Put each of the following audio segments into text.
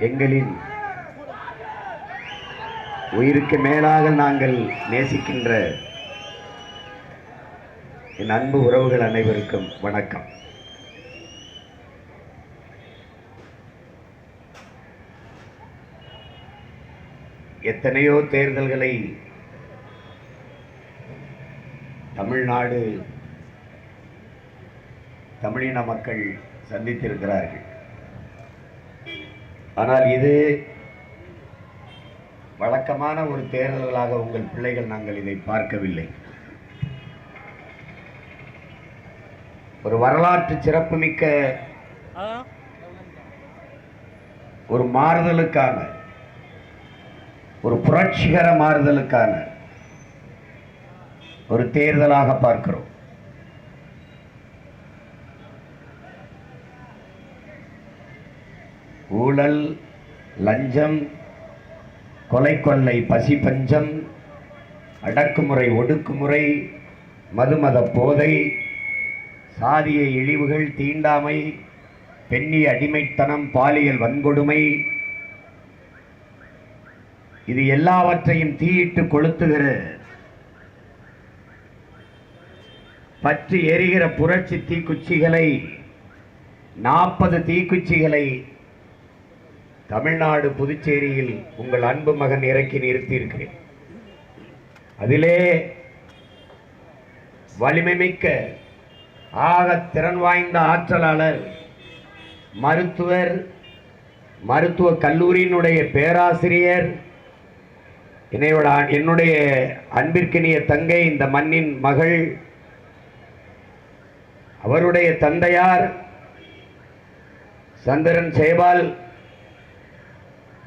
எங்களின் உயிருக்கு மேலாக நாங்கள் நேசிக்கின்ற என் அன்பு உறவுகள் அனைவருக்கும் வணக்கம். எத்தனையோ தேர்தல்களை தமிழ்நாடு தமிழின மக்கள் சந்தித்திருக்கிறார்கள். ஆனால் இது வழக்கமான ஒரு தேர்தல்களாக உங்கள் பிள்ளைகள் நாங்கள் இதை பார்க்கவில்லை. ஒரு வரலாற்று சிறப்புமிக்க ஒரு மாறுதலுக்கான, ஒரு புரட்சிகர மாறுதலுக்கான ஒரு தேர்தலாக பார்க்கிறோம். ஊழல், லஞ்சம், கொலை கொள்ளை, பசி பஞ்சம், அடக்குமுறை ஒடுக்குமுறை, மதுமத போதை, சாதிய இழிவுகள், தீண்டாமை, பெண்ணிய அடிமைத்தனம், பாலியல் வன்கொடுமை, இது எல்லாவற்றையும் தீயிட்டு கொளுத்துகிற, பற்றி எரிகிற புரட்சி தீக்குச்சிகளை, 40 தீக்குச்சிகளை தமிழ்நாடு புதுச்சேரியில் உங்கள் அன்பு மகன் இறக்கி நிறுத்தியிருக்கிறேன். அதிலே வலிமை மிக்க, ஆக திறன் வாய்ந்த ஆற்றலாளர், மருத்துவர், மருத்துவ கல்லூரியினுடைய பேராசிரியர், என்னுடைய அன்பிற்கினிய தங்கை, இந்த மண்ணின் மகள், அவருடைய தந்தையார் சந்திரன் சேபால்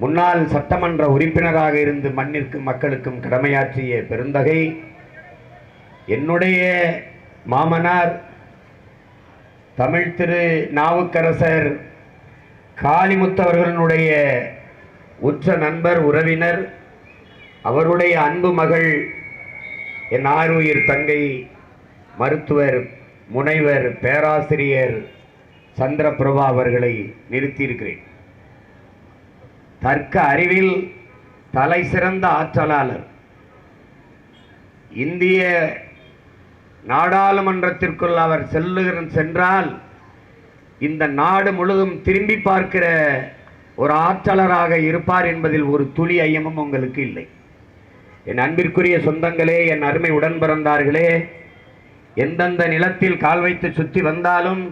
முன்னாள் சட்டமன்ற உறுப்பினராக இருந்து மண்ணிற்கும் மக்களுக்கும் கடமையாற்றிய பெருந்தகை, என்னுடைய மாமனார் தமிழ் திரு நாவுக்கரசர் காளிமுத்தவர்களுடைய உற்ற நண்பர், உறவினர், அவருடைய அன்பு மகள், என் ஆருயிர் தங்கை, மருத்துவர், முனைவர், பேராசிரியர் சந்திரபிரபா அவர்களை நிறுத்தியிருக்கிறேன். தர்க்க அறிவில் தலை சிறந்த ஆற்றலாளர், இந்திய நாடாளுமன்றத்திற்குள் அவர் சென்றால் இந்த நாடு முழுதும் திரும்பி பார்க்கிற ஒரு ஆற்றலராக இருப்பார் என்பதில் ஒரு துளி ஐயமும் உங்களுக்கு இல்லை. என் அன்பிற்குரிய சொந்தங்களே, என் அருமை உடன் பிறந்தார்களே, எந்தெந்த நிலத்தில் கால் வைத்து சுற்றி வந்தாலும்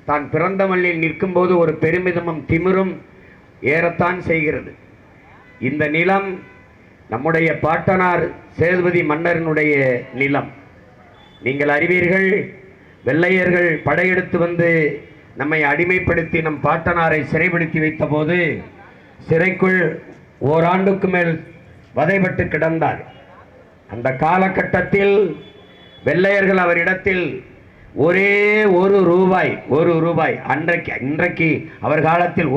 தான் பிறந்த மண்ணில் நிற்கும் போது ஒரு பெருமிதமும் திமிரும் ஏறத்தான் செய்கிறது. இந்த நிலம் நம்முடைய பாட்டனார் சேதுபதி மன்னரினுடைய நிலம். நீங்கள் அறிவீர்கள், வெள்ளையர்கள் படையெடுத்து வந்து நம்மை அடிமைப்படுத்தி நம் பாட்டனாரை சிறைப்படுத்தி வைத்த போது சிறைக்குள் ஓராண்டுக்கு மேல் வதைப்பட்டு கிடந்தார். அந்த காலகட்டத்தில் வெள்ளையர்கள் அவரிடத்தில் ஒரே ஒரு ரூபாய், இன்றைக்கு அவர் காலத்தில்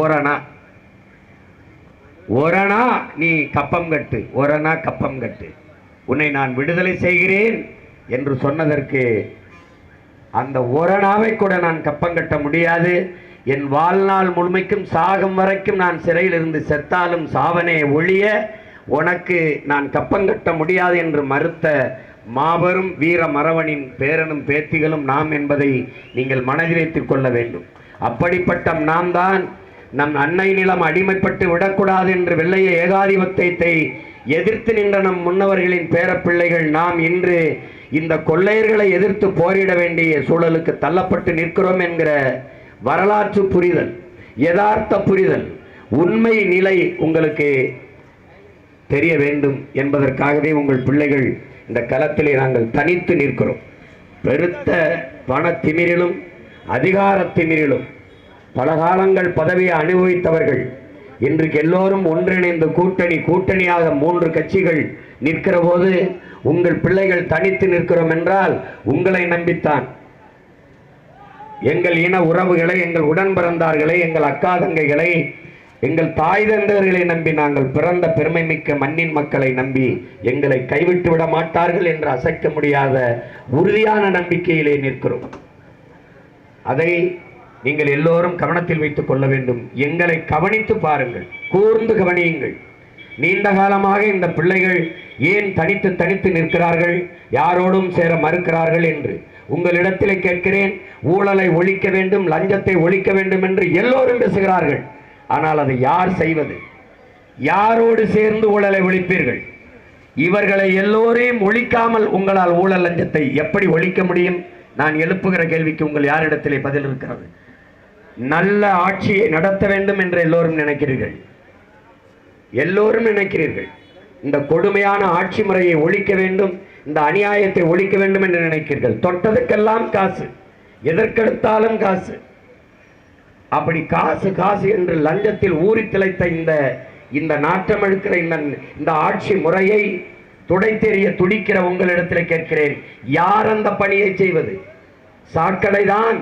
ஓரணா நீ கப்பம் கட்டு, ஓரணா கப்பம் கட்டு, உன்னை நான் விடுதலை செய்கிறேன் என்று சொன்னதற்கு, அந்த ஓரணாவை கூட நான் கப்பம் கட்ட முடியாது, என் வாழ்நாள் முழுமைக்கும் சாகும் வரைக்கும் நான் சிறையில் இருந்து செத்தாலும் சாவனே ஒழிய உனக்கு நான் கப்பம் கட்ட முடியாது என்று மறுத்த மாபெரும் வீர மறவனின் பேரனும் பேத்திகளும் நாம் என்பதை நீங்கள் மனதில் வைத்துக் கொள்ள வேண்டும். அப்படிப்பட்ட நாம் தான் நம் அன்னை நிலம் அடிமைப்பட்டு விடக்கூடாது என்று வெள்ளைய ஏகாதிபத்தியத்தை எதிர்த்து நின்ற நம் முன்னவர்களின் பேரப்பிள்ளைகள் நாம் இன்று இந்த கொள்ளையர்களை எதிர்த்து போரிட வேண்டிய சூழலுக்கு தள்ளப்பட்டு நிற்கிறோம் என்கிற வரலாற்று புரிதல், யதார்த்த புரிதல், உண்மை நிலை உங்களுக்கு தெரிய வேண்டும் என்பதற்காகவே உங்கள் பிள்ளைகள் இந்த களத்திலே நாங்கள் தனித்து நிற்கிறோம். பெருத்த பண திமிரிலும் அதிகார திமிரிலும் பல காலங்கள் பதவியை அனுபவித்தவர்கள் இன்றைக்கு எல்லோரும் ஒன்றிணைந்து கூட்டணியாக 3 கட்சிகள் நிற்கிற போது உங்கள் பிள்ளைகள் தனித்து நிற்கிறோம் என்றால் உங்களை நம்பித்தான். எங்கள் இன உறவுகளை, எங்கள் உடன் பிறந்தார்களை, எங்கள் அக்கா தங்கைகளை, எங்கள் தாய் தந்தர்களை நம்பி நாங்கள் பிறந்த பெருமை மிக்க மண்ணின் மக்களை நம்பி எங்களை கைவிட்டு விட மாட்டார்கள் என்று அசைக்க முடியாத உறுதியான நம்பிக்கையிலே நிற்கிறோம். அதை நீங்கள் எல்லோரும் கவனத்தில் வைத்துக் கொள்ள வேண்டும். எங்களை கவனித்து பாருங்கள், கூர்ந்து கவனியுங்கள். நீண்ட காலமாக இந்த பிள்ளைகள் ஏன் தனித்து தனித்து நிற்கிறார்கள், யாரோடும் சேர மறுக்கிறார்கள் என்று உங்களிடத்திலே கேட்கிறேன். ஊழலை ஒழிக்க வேண்டும், லஞ்சத்தை ஒழிக்க வேண்டும் என்று எல்லோரும் பேசுகிறார்கள். ஆனால் அதை யார் செய்வது? யாரோடு சேர்ந்து ஊழலை ஒழிப்பீர்கள்? இவர்களை எல்லோரையும் ஒழிக்காமல் உங்களால் ஊழல் லஞ்சத்தை எப்படி ஒழிக்க முடியும்? நான் எழுப்புகிற கேள்விக்கு உங்கள் யாரிடத்திலே பதில் இருக்கிறது? நல்ல ஆட்சியை நடத்த வேண்டும் என்று எல்லோரும் நினைக்கிறீர்கள், எல்லோரும் நினைக்கிறீர்கள். இந்த கொடுமையான ஆட்சி முறையை ஒழிக்க வேண்டும், இந்த அநியாயத்தை ஒழிக்க வேண்டும் என்று நினைக்கிறீர்கள். தொட்டதுக்கெல்லாம் காசு, எதற்கெடுத்தாலும் காசு. அப்படி காசு காசு என்று லஞ்சத்தில் ஊறி திளைத்த இந்த நாட்டம் எடுக்கிற இந்த ஆட்சி முறையை துடைத்தெறிய துடிக்கிற உங்களிடத்தில் கேட்கிறேன், யார் அந்த பணியை செய்வது? சாக்கடைதான்,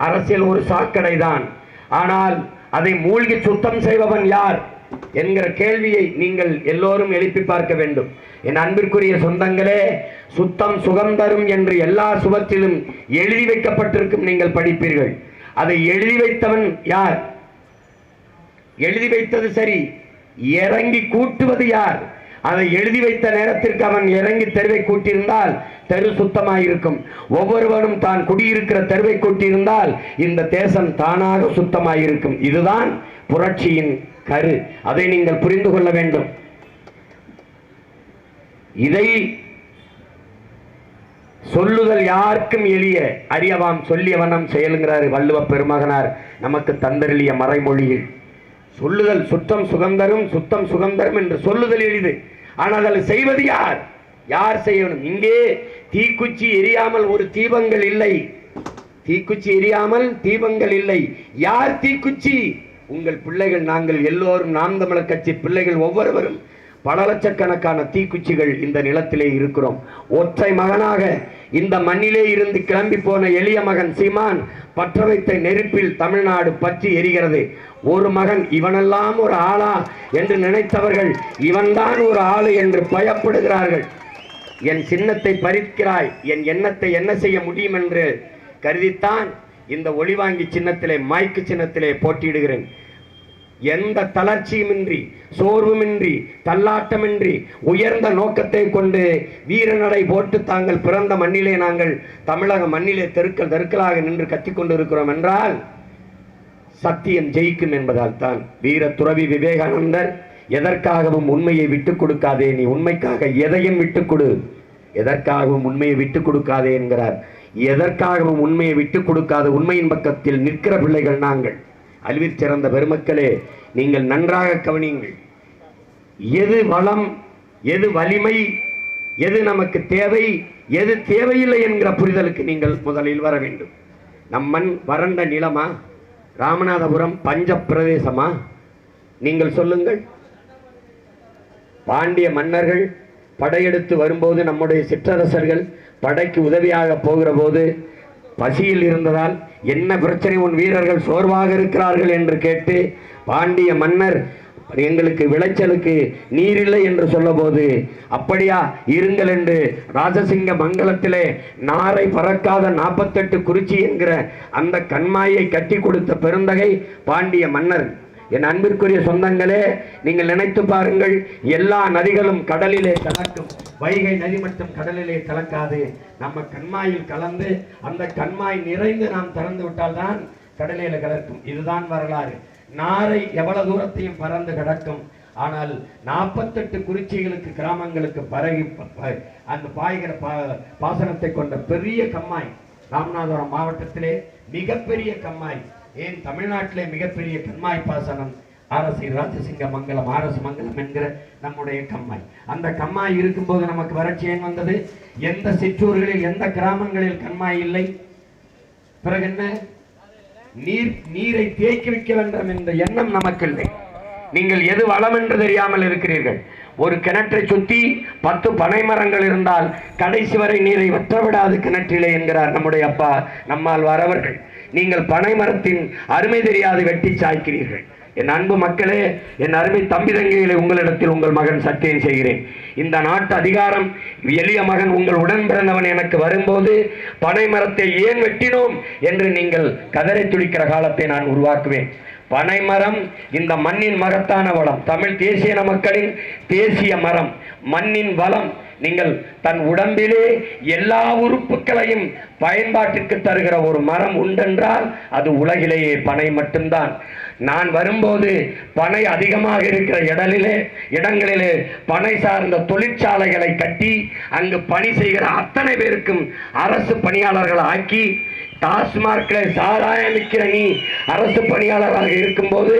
அரசியல் ஒரு சாக்கடைதான். ஆனால் அதை மூழ்கி சுத்தம் செய்பவன் யார் என்கிற கேள்வியை நீங்கள் எல்லோரும் எழுப்பி பார்க்க வேண்டும். என் அன்பிற்குரிய சொந்தங்களே, சுத்தம் சுகம் தரும் என்று எல்லா சுவற்றிலும் எழுதி வைக்கப்பட்டிருக்கும், நீங்கள் படிப்பீர்கள். அதை எழுதி வைத்தவன் யார்? எழுதி வைத்தது சரி, இறங்கி கூட்டுவது யார்? அதை எழுதி வைத்த நேரத்திற்கு அவன் இறங்கி தெருவை கூட்டியிருந்தால் தெரு சுத்தமாயிருக்கும். ஒவ்வொருவரும் தான் குடியிருக்கிற தெருவை கூட்டியிருந்தால் இந்த தேசம் தானாக சுத்தமாயிருக்கும். இதுதான் புரட்சியின் கரு. அதை நீங்கள் புரிந்து கொள்ள வேண்டும். இதை சொல்லுதல் யாருக்கும் எளிய, அறியவாம் சொல்லிய வண்ணம் செயலுங்கிறார் வள்ளுவ பெருமகனார் நமக்கு தந்தருளிய மறைமொழியில். சொல்லுதல் சுத்தம் சுகந்தரும், சுத்தம் சுகந்தரும் என்று சொல்லுதல் எளிது. ஆனால் அதை செய்வது யார்? யார் செய்யணும்? இங்கே தீக்குச்சி எரியாமல் ஒரு தீபங்கள் இல்லை, தீக்குச்சி எரியாமல் தீபங்கள் இல்லை. யார் தீக்குச்சி? உங்கள் பிள்ளைகள். நாங்கள் எல்லோரும் நாம் தமிழர் கட்சி பிள்ளைகள் ஒவ்வொருவரும் பல லட்சக்கணக்கான தீக்குச்சிகள் இந்த நிலத்திலே இருக்கிறோம். ஒற்றை மகனாக இந்த மண்ணிலே இருந்து கிளம்பி போன எளிய மகன் சீமான் பற்ற வைத்த நெருப்பில் தமிழ்நாடு பற்றி எரிகிறது. ஒரு மகன், இவனெல்லாம் ஒரு ஆளா என்று நினைத்தவர்கள் இவன்தான் ஒரு ஆளு என்று பயப்படுகிறார்கள். என் சின்னத்தை பறிக்கிறாய், என் எண்ணத்தை என்ன செய்ய முடியும் என்று கருதித்தான் இந்த ஒளிவாங்கி சின்னத்திலே, மைக்கு சின்னத்திலே போட்டியிடுகிறேன். எந்த தளர்ச்சியுமின்றி, சோர்வுமின்றி, தள்ளாட்டமின்றி உயர்ந்த நோக்கத்தை கொண்டு வீரநடை போட்டு தாங்கள் பிறந்த மண்ணிலே, நாங்கள் தமிழக மண்ணிலே தெருக்கள் தெருக்களாக நின்று கத்திக்கொண்டு இருக்கிறோம் என்றால் சத்தியம் ஜெயிக்கும் என்பதால் தான். வீர துறவி விவேகானந்தர் எதற்காகவும் உண்மையை விட்டுக் கொடுக்காதே, நீ உண்மைக்காக எதையும் விட்டுக் கொடு, எதற்காகவும் உண்மையை விட்டுக் கொடுக்காதே என்கிறார். எதற்காகவும் உண்மையை விட்டுக் கொடுக்காத உண்மையின் பக்கத்தில் நிற்கிற பிள்ளைகள் நாங்கள். அழிவிற் சிறந்த பெருமக்களே, நீங்கள் நன்றாக கவனியுங்கள். எது வளம், எது வலிமை, எது நமக்கு தேவை, எது தேவையில்லை என்கிற புரிதலுக்கு நீங்கள் முதலில் வர வேண்டும். நம் மண் வறண்ட நிலமா? ராமநாதபுரம் பஞ்ச பிரதேசமா? நீங்கள் சொல்லுங்கள். பாண்டிய மன்னர்கள் படையெடுத்து வரும்போது, நம்முடைய சிற்றரசர்கள் படைக்கு உதவியாக போகிற போது பசியில் இருந்ததால் என்ன பிரச்சனை, உன் வீரர்கள் சோர்வாக இருக்கிறார்கள் என்று கேட்டு பாண்டிய மன்னர் எங்களுக்கு விளைச்சலுக்கு நீரில்லை என்று சொல்ல போது, அப்படியா இருங்கள் என்று ராஜசிங்க மங்கலத்திலே நாரை பறக்காத 48 குறிச்சி என்கிற அந்த கண்மாயை கட்டி கொடுத்த பெருந்தகை பாண்டிய மன்னர். என் அன்பிற்குரிய சொந்தங்களே, நீங்கள் நினைத்து பாருங்கள். எல்லா நதிகளும் கடலிலே கலக்கும், வைகை நதி மட்டும் கடலிலே கலக்காது. நம்ம கண்மாயில் கலந்து அந்த கண்மாய் நிறைந்து நாம் திறந்து விட்டால் தான் கடலில கலக்கும். இதுதான் வரலாறு. நாரை எவ்வளவு தூரத்தையும் பறந்து கிடக்கும். ஆனால் 48 குறிச்சிகளுக்கு, கிராமங்களுக்கு பரகி அந்த பாய்கிற பாசனத்தை கொண்ட பெரிய கம்மாய் ராமநாதபுரம் மாவட்டத்திலே மிகப்பெரிய கம்மாய். ஏன் தமிழ்நாட்டிலே மிகப்பெரிய கண்மாய் பாசனம் ஆர்எஸ் ராஜசிங்க மங்கலம், ஆர்எஸ் மங்கலம் என்கிற நம்முடைய கம்மாய். அந்த கம்மாய் இருக்கும்போது நமக்கு வறட்சி ஏன் வந்தது? எந்த சிற்றூர்களில், எந்த கிராமங்களில் கண்மாய் இல்லை? பிறகு என்ன? நீரை தேக்கி வைக்க வேண்டும் என்ற எண்ணம் நமக்கு இல்லை. நீங்கள் எது வளம் என்று தெரியாமல் இருக்கிறீர்கள். ஒரு கிணற்றை சுற்றி 10 பனை மரங்கள் இருந்தால் கடைசி வரை நீரை வற்றவிடாது கிணற்றிலே என்கிறார் நம்முடைய அப்பா நம்மால் வரவர்கள். நீங்கள் பனை மரத்தின் அருமை தெரியாது வெட்டி சாய்க்கிறீர்கள். என் அன்பு மக்களே, என் அருமை தம்பி தங்கைகளை, உங்களிடத்தில் உங்கள் மகன் சத்தியம் செய்கிறேன். இந்த நாட்டு அதிகாரம் எளிய மகன் உங்கள் உடன் பிறந்தவன் எனக்கு வரும்போது பனை மரத்தை ஏன் வெட்டினோம் என்று நீங்கள் கதரை துடிக்கிற காலத்தை நான் உருவாக்குவேன். பனைமரம் இந்த மண்ணின் மகத்தான வளம், தமிழ் தேசிய மக்களின் தேசிய மரம், மண்ணின் வளம். நீங்கள் தன் உடம்பிலே எல்லா உறுப்புகளையும் பயன்பாட்டிற்கு தருகிற ஒரு மரம் உண்டென்றால் அது உலகிலேயே பனை மட்டும்தான். நான் வரும்போது பனை அதிகமாக இருக்கிற இடங்களிலே பனை சார்ந்த தொழிற்சாலைகளை கட்டி அங்கு பணி செய்கிற அத்தனை பேருக்கும் அரசு பணியாளர்கள் ஆக்கி, டாஸ்மார்க்ல சாராயம் விற்கிற நீ அரசு பணியாளராக இருக்கும்போது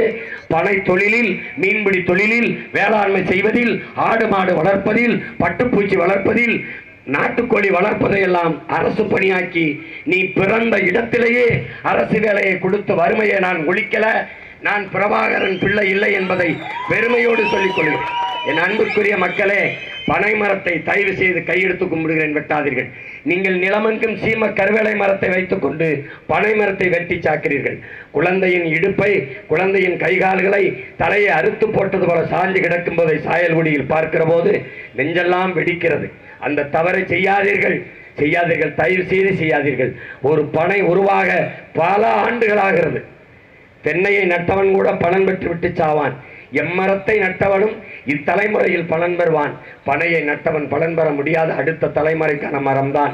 பனை தொழிலில், மீன்பிடி தொழிலில், வேளாண்மை செய்வதில், ஆடு மாடு வளர்ப்பதில், பட்டுப்பூச்சி வளர்ப்பதில், நாட்டுக்கோழி வளர்ப்பதையெல்லாம் அரசு பணியாக்கி நீ பிறந்த இடத்திலேயே அரசு வேலையை கொடுத்த வறுமையை நான் ஒழிக்கல. நான் பிரபாகரன் பிள்ளை இல்லை என்பதை பெருமையோடு சொல்லிக் கொள்கிறேன். என் அன்புக்குரிய மக்களே, பனை மரத்தை தயவு செய்து கையெடுத்து கும்பிடுகிறேன், வெட்டாதீர்கள். நீங்கள் நிலமெங்கும் சீம கருவேலை மரத்தை வைத்துக் கொண்டு பனை மரத்தை வெட்டி சாக்கிறீர்கள். குழந்தையின் இடுப்பை, குழந்தையின் கைகால்களை, தலையை அறுத்து போட்டது போல சாஞ்சு கிடக்கும் போதை சாயல்குடியில் பார்க்கிற போது நெஞ்செல்லாம் வெடிக்கிறது. அந்த தவறை செய்யாதீர்கள், செய்யாதீர்கள், தயவு செய்து செய்யாதீர்கள். ஒரு பனை உருவாக பல ஆண்டுகளாகிறது. தென்னையை நட்டவன் கூட பலன் பெற்று விட்டு சாவான். எம்மரத்தை நட்டவனும் இத்தலைமுறையில் பலன் பெறுவான். பனையை நட்டவன் பலன் பெற முடியாத அடுத்த தலைமுறைக்கான மரம்தான்